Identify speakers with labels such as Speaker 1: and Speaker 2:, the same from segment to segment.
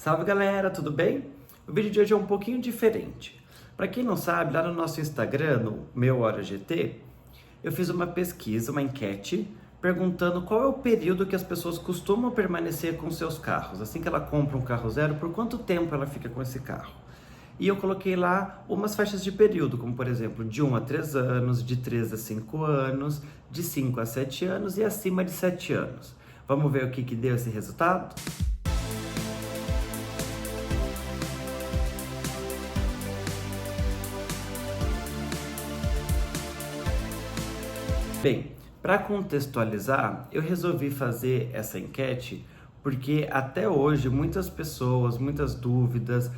Speaker 1: Salve galera, tudo bem? O vídeo de hoje é um pouquinho diferente. Para quem não sabe, lá no nosso Instagram, no meu Hora GT, eu fiz uma pesquisa, uma enquete, perguntando qual é o período que as pessoas costumam permanecer com seus carros. Assim que ela compra um carro zero, por quanto tempo ela fica com esse carro? E eu coloquei lá umas faixas de período, como por exemplo, de 1 a 3 anos, de 3 a 5 anos, de 5 a 7 anos e acima de 7 anos. Vamos ver o que deu esse resultado? Bem, para contextualizar, eu resolvi fazer essa enquete porque até hoje muitas pessoas, muitas dúvidas,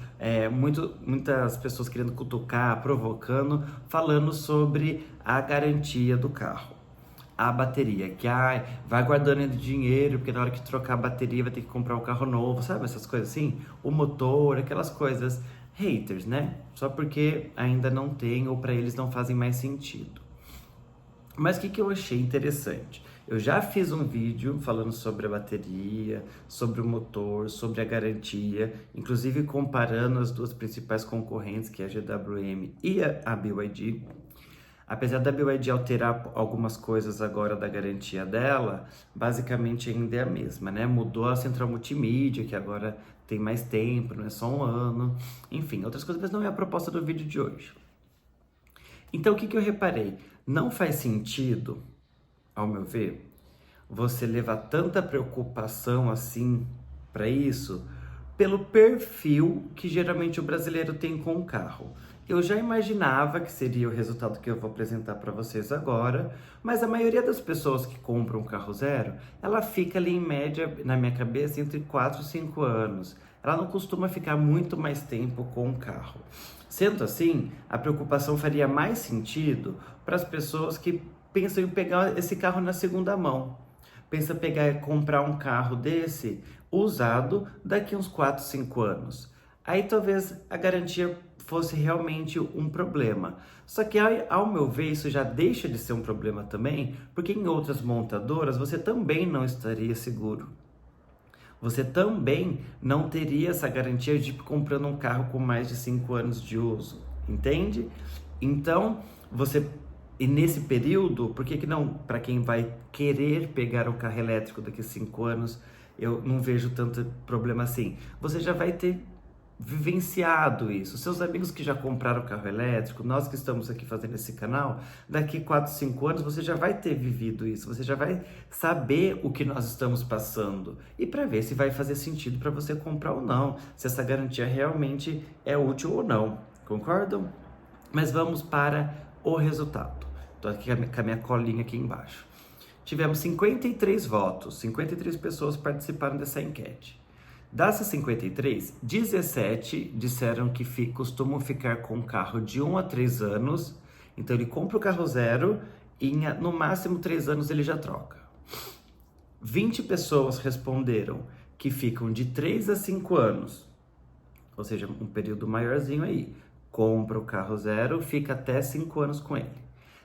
Speaker 1: muitas pessoas querendo cutucar, provocando, falando sobre a garantia do carro. A bateria, que vai guardando dinheiro, porque na hora que trocar a bateria vai ter que comprar um carro novo, sabe? Essas coisas assim. O motor, aquelas coisas haters, né? Só porque ainda não tem ou para eles não fazem mais sentido. Mas o que eu achei interessante? Eu já fiz um vídeo falando sobre a bateria, sobre o motor, sobre a garantia, inclusive comparando as duas principais concorrentes, que é a GWM e a BYD. Apesar da BYD alterar algumas coisas agora da garantia dela, basicamente ainda é a mesma, né? Mudou a central multimídia, que agora tem mais tempo, não é só um ano. Enfim, outras coisas, mas não é a proposta do vídeo de hoje. Então, o que eu reparei? Não faz sentido, ao meu ver, você levar tanta preocupação assim para isso, pelo perfil que geralmente o brasileiro tem com o carro. Eu já imaginava que seria o resultado que eu vou apresentar para vocês agora, mas a maioria das pessoas que compram um carro zero, ela fica ali em média, na minha cabeça, entre 4 e 5 anos. Ela não costuma ficar muito mais tempo com o carro. Sendo assim, a preocupação faria mais sentido para as pessoas que pensam em pegar esse carro na segunda mão. Pensa pegar e comprar um carro desse usado daqui uns 4, 5 anos. Aí talvez a garantia fosse realmente um problema. Só que ao meu ver isso já deixa de ser um problema também, porque em outras montadoras você também não estaria seguro. Você também não teria essa garantia de comprando um carro com mais de 5 anos de uso, entende? Então, e nesse período, por que não, para quem vai querer pegar o carro elétrico daqui a 5 anos, eu não vejo tanto problema assim. Você já vai ter vivenciado isso. Seus amigos que já compraram carro elétrico, nós que estamos aqui fazendo esse canal, daqui 4, 5 anos você já vai ter vivido isso, você já vai saber o que nós estamos passando e para ver se vai fazer sentido para você comprar ou não, se essa garantia realmente é útil ou não, concordam? Mas vamos para o resultado. Estou aqui com a minha colinha aqui embaixo. Tivemos 53 votos, 53 pessoas participaram dessa enquete. Dessas 53, 17 disseram que costumam ficar com o carro de 1 a 3 anos. Então ele compra o carro zero e no máximo 3 anos ele já troca. 20 pessoas responderam que ficam de 3 a 5 anos. Ou seja, um período maiorzinho aí. Compra o carro zero, fica até 5 anos com ele.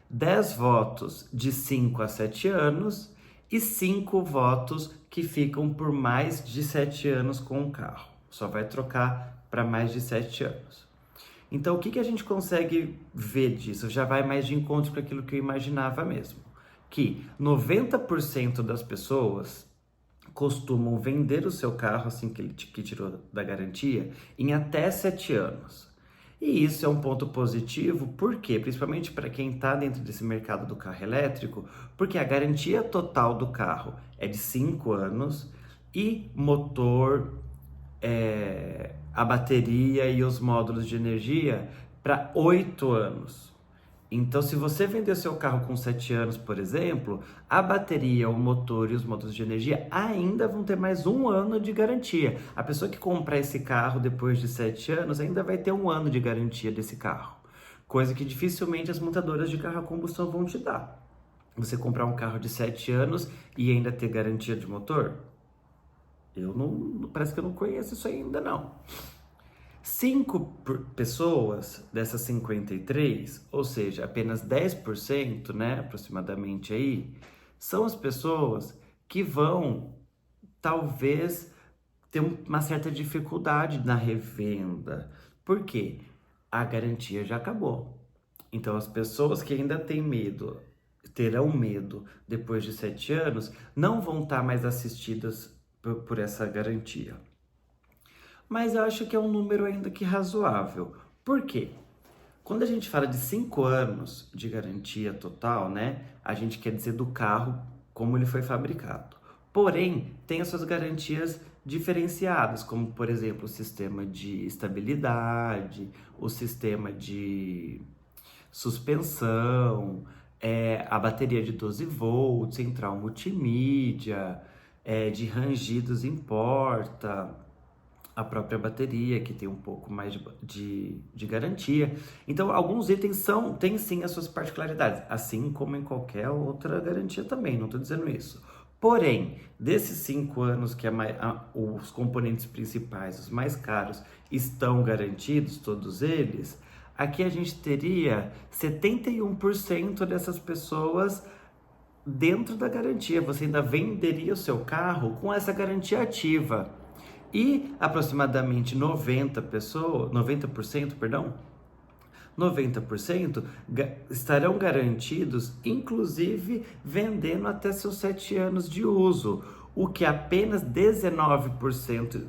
Speaker 1: 10 votos de 5 a 7 anos e 5 votos que ficam por mais de 7 anos com o carro. Só vai trocar para mais de 7 anos. Então, o que a gente consegue ver disso? Já vai mais de encontro com aquilo que eu imaginava mesmo. Que 90% das pessoas costumam vender o seu carro assim que tirou da garantia em até 7 anos. E isso é um ponto positivo, por quê? Principalmente para quem está dentro desse mercado do carro elétrico, porque a garantia total do carro é de 5 anos e motor, a bateria e os módulos de energia para 8 anos. Então, se você vender seu carro com 7 anos, por exemplo, a bateria, o motor e os módulos de energia ainda vão ter mais 1 ano de garantia. A pessoa que comprar esse carro depois de 7 anos ainda vai ter 1 ano de garantia desse carro. Coisa que dificilmente as montadoras de carro a combustão vão te dar. Você comprar um carro de 7 anos e ainda ter garantia de motor? Parece que eu não conheço isso ainda não. 5 pessoas dessas 53, ou seja, apenas 10%, né, aproximadamente aí, são as pessoas que vão, talvez, ter uma certa dificuldade na revenda. Por quê? A garantia já acabou. Então, as pessoas que ainda têm medo, terão medo depois de 7 anos, não vão estar mais assistidas por essa garantia. Mas eu acho que é um número ainda que razoável. Por quê? Quando a gente fala de 5 anos de garantia total, né? A gente quer dizer do carro como ele foi fabricado. Porém, tem as suas garantias diferenciadas, como por exemplo o sistema de estabilidade, o sistema de suspensão, a bateria de 12 volts, central multimídia, de rangidos em porta, a própria bateria, que tem um pouco mais de garantia. Então, alguns itens têm sim as suas particularidades, assim como em qualquer outra garantia também, não estou dizendo isso. Porém, desses 5 anos que os componentes principais, os mais caros, estão garantidos, todos eles, aqui a gente teria 71% dessas pessoas dentro da garantia. Você ainda venderia o seu carro com essa garantia ativa. E aproximadamente 90%, perdão, 90% estarão garantidos, inclusive vendendo até seus 7 anos de uso, o que é apenas 19%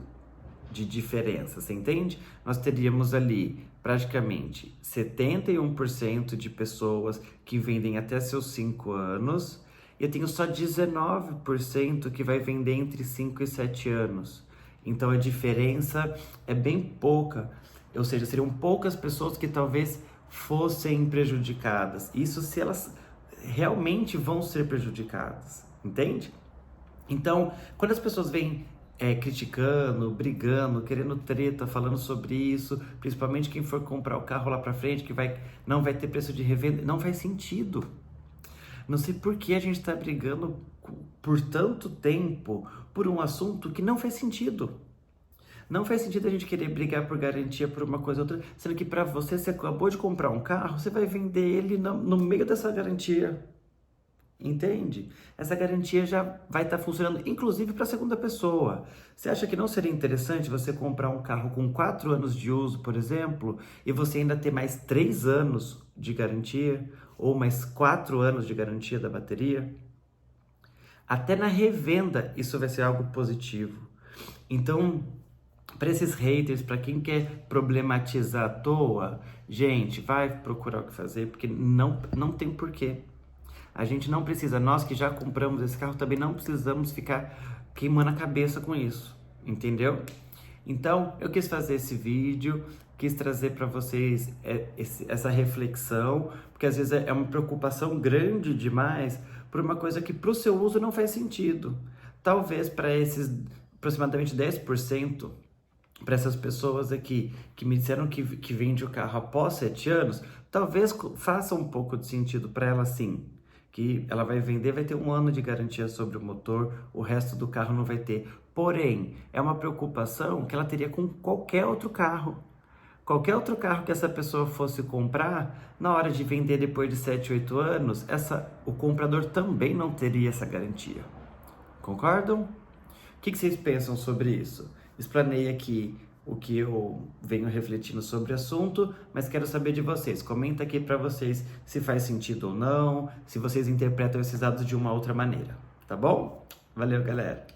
Speaker 1: de diferença, você entende? Nós teríamos ali praticamente 71% de pessoas que vendem até seus 5 anos, e eu tenho só 19% que vai vender entre 5 e 7 anos. Então a diferença é bem pouca, ou seja, seriam poucas pessoas que talvez fossem prejudicadas. Isso se elas realmente vão ser prejudicadas, entende? Então, quando as pessoas vêm criticando, brigando, querendo treta, falando sobre isso, principalmente quem for comprar o carro lá pra frente, que não vai ter preço de revenda, não faz sentido. Não sei por que a gente está brigando por tanto tempo por um assunto que não faz sentido. Não faz sentido a gente querer brigar por garantia por uma coisa ou outra, sendo que para você acabou de comprar um carro, você vai vender ele no meio dessa garantia. Entende? Essa garantia já vai estar funcionando, inclusive para a segunda pessoa. Você acha que não seria interessante você comprar um carro com 4 anos de uso, por exemplo, e você ainda ter mais 3 anos de garantia, ou mais 4 anos de garantia da bateria? Até na revenda isso vai ser algo positivo. Então, para esses haters, para quem quer problematizar à toa, gente, vai procurar o que fazer, porque não tem porquê. A gente não precisa, nós que já compramos esse carro também não precisamos ficar queimando a cabeça com isso, entendeu? Então, eu quis fazer esse vídeo, quis trazer para vocês essa reflexão, porque às vezes é uma preocupação grande demais por uma coisa que para o seu uso não faz sentido. Talvez para esses aproximadamente 10%, para essas pessoas aqui que me disseram que vende o carro após 7 anos, talvez faça um pouco de sentido para ela sim. Que ela vai vender, vai ter 1 ano de garantia sobre o motor, o resto do carro não vai ter. Porém, é uma preocupação que ela teria com qualquer outro carro. Qualquer outro carro que essa pessoa fosse comprar, na hora de vender depois de 7, 8 anos, o comprador também não teria essa garantia. Concordam? O que vocês pensam sobre isso? Explanei aqui o que eu venho refletindo sobre o assunto, mas quero saber de vocês. Comenta aqui para vocês se faz sentido ou não, se vocês interpretam esses dados de uma outra maneira, tá bom? Valeu, galera!